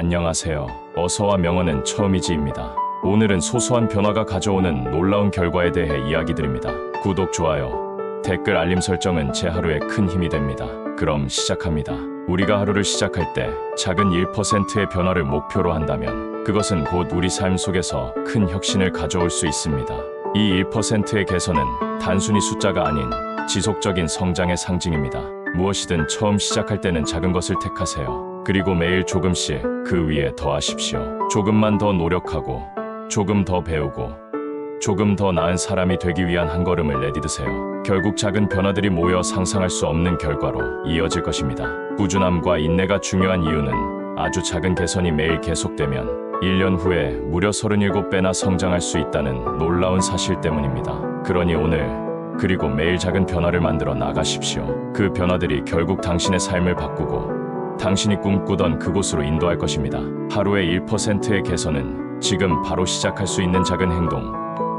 안녕하세요. 어서와 명언은 처음이지입니다. 오늘은 소소한 변화가 가져오는 놀라운 결과에 대해 이야기 드립니다. 구독, 좋아요, 댓글, 알림 설정은 제 하루에 큰 힘이 됩니다. 그럼 시작합니다. 우리가 하루를 시작할 때 작은 1%의 변화를 목표로 한다면 그것은 곧 우리 삶 속에서 큰 혁신을 가져올 수 있습니다. 이 1%의 개선은 단순히 숫자가 아닌 지속적인 성장의 상징입니다. 무엇이든 처음 시작할 때는 작은 것을 택하세요. 그리고 매일 조금씩 그 위에 더하십시오. 조금만 더 노력하고, 조금 더 배우고, 조금 더 나은 사람이 되기 위한 한 걸음을 내디드세요. 결국 작은 변화들이 모여 상상할 수 없는 결과로 이어질 것입니다. 꾸준함과 인내가 중요한 이유는 아주 작은 개선이 매일 계속되면 1년 후에 무려 37배나 성장할 수 있다는 놀라운 사실 때문입니다. 그러니 오늘, 그리고 매일 작은 변화를 만들어 나가십시오. 그 변화들이 결국 당신의 삶을 바꾸고 당신이 꿈꾸던 그곳으로 인도할 것입니다. 하루의 1%의 개선은 지금 바로 시작할 수 있는 작은 행동.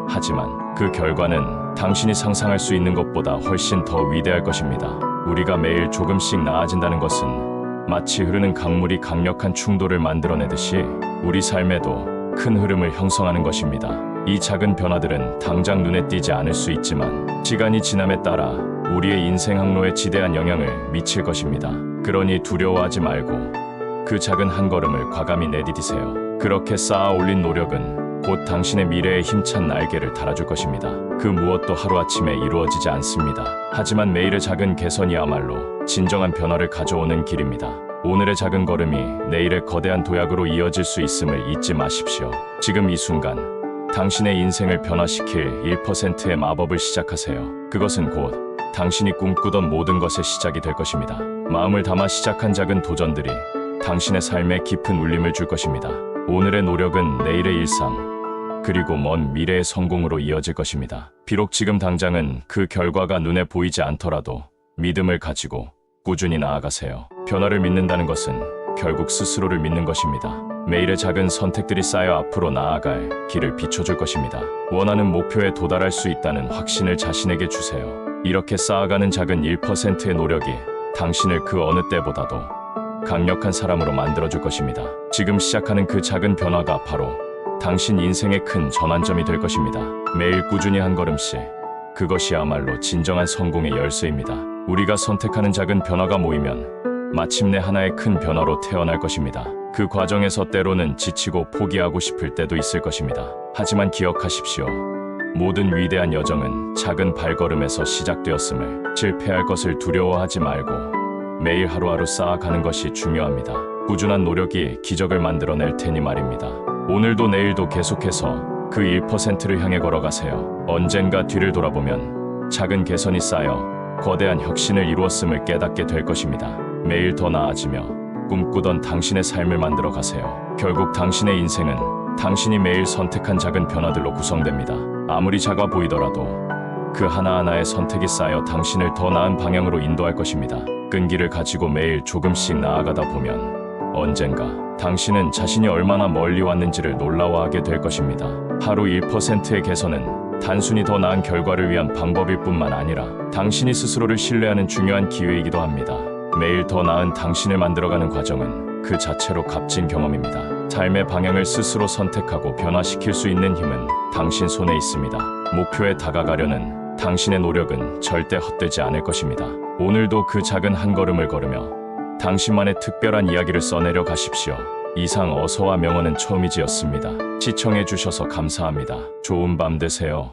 하지만 그 결과는 당신이 상상할 수 있는 것보다 훨씬 더 위대할 것입니다. 우리가 매일 조금씩 나아진다는 것은 마치 흐르는 강물이 강력한 충돌을 만들어내듯이 우리 삶에도 큰 흐름을 형성하는 것입니다. 이 작은 변화들은 당장 눈에 띄지 않을 수 있지만 시간이 지남에 따라 우리의 인생 항로에 지대한 영향을 미칠 것입니다. 그러니 두려워하지 말고 그 작은 한 걸음을 과감히 내디디세요. 그렇게 쌓아 올린 노력은 곧 당신의 미래에 힘찬 날개를 달아줄 것입니다. 그 무엇도 하루아침에 이루어지지 않습니다. 하지만 매일의 작은 개선이야말로 진정한 변화를 가져오는 길입니다. 오늘의 작은 걸음이 내일의 거대한 도약으로 이어질 수 있음을 잊지 마십시오. 지금 이 순간 당신의 인생을 변화시킬 1%의 마법을 시작하세요. 그것은 곧 당신이 꿈꾸던 모든 것의 시작이 될 것입니다. 마음을 담아 시작한 작은 도전들이 당신의 삶에 깊은 울림을 줄 것입니다. 오늘의 노력은 내일의 일상, 그리고 먼 미래의 성공으로 이어질 것입니다. 비록 지금 당장은 그 결과가 눈에 보이지 않더라도 믿음을 가지고 꾸준히 나아가세요. 변화를 믿는다는 것은 결국 스스로를 믿는 것입니다. 매일의 작은 선택들이 쌓여 앞으로 나아갈 길을 비춰줄 것입니다. 원하는 목표에 도달할 수 있다는 확신을 자신에게 주세요. 이렇게 쌓아가는 작은 1%의 노력이 당신을 그 어느 때보다도 강력한 사람으로 만들어줄 것입니다. 지금 시작하는 그 작은 변화가 바로 당신 인생의 큰 전환점이 될 것입니다. 매일 꾸준히 한 걸음씩, 그것이야말로 진정한 성공의 열쇠입니다. 우리가 선택하는 작은 변화가 모이면 마침내 하나의 큰 변화로 태어날 것입니다. 그 과정에서 때로는 지치고 포기하고 싶을 때도 있을 것입니다. 하지만 기억하십시오. 모든 위대한 여정은 작은 발걸음에서 시작되었음을, 실패할 것을 두려워하지 말고 매일 하루하루 쌓아가는 것이 중요합니다. 꾸준한 노력이 기적을 만들어낼 테니 말입니다. 오늘도 내일도 계속해서 그 1%를 향해 걸어가세요. 언젠가 뒤를 돌아보면 작은 개선이 쌓여 거대한 혁신을 이루었음을 깨닫게 될 것입니다. 매일 더 나아지며 꿈꾸던 당신의 삶을 만들어 가세요. 결국 당신의 인생은 당신이 매일 선택한 작은 변화들로 구성됩니다. 아무리 작아 보이더라도 그 하나하나의 선택이 쌓여 당신을 더 나은 방향으로 인도할 것입니다. 끈기를 가지고 매일 조금씩 나아가다 보면 언젠가 당신은 자신이 얼마나 멀리 왔는지를 놀라워하게 될 것입니다. 하루 1%의 개선은 단순히 더 나은 결과를 위한 방법일 뿐만 아니라 당신이 스스로를 신뢰하는 중요한 기회이기도 합니다. 매일 더 나은 당신을 만들어가는 과정은 그 자체로 값진 경험입니다. 삶의 방향을 스스로 선택하고 변화시킬 수 있는 힘은 당신 손에 있습니다. 목표에 다가가려는 당신의 노력은 절대 헛되지 않을 것입니다. 오늘도 그 작은 한 걸음을 걸으며 당신만의 특별한 이야기를 써내려 가십시오. 이상 어서와 명언은 처음이지였습니다. 시청해주셔서 감사합니다. 좋은 밤 되세요.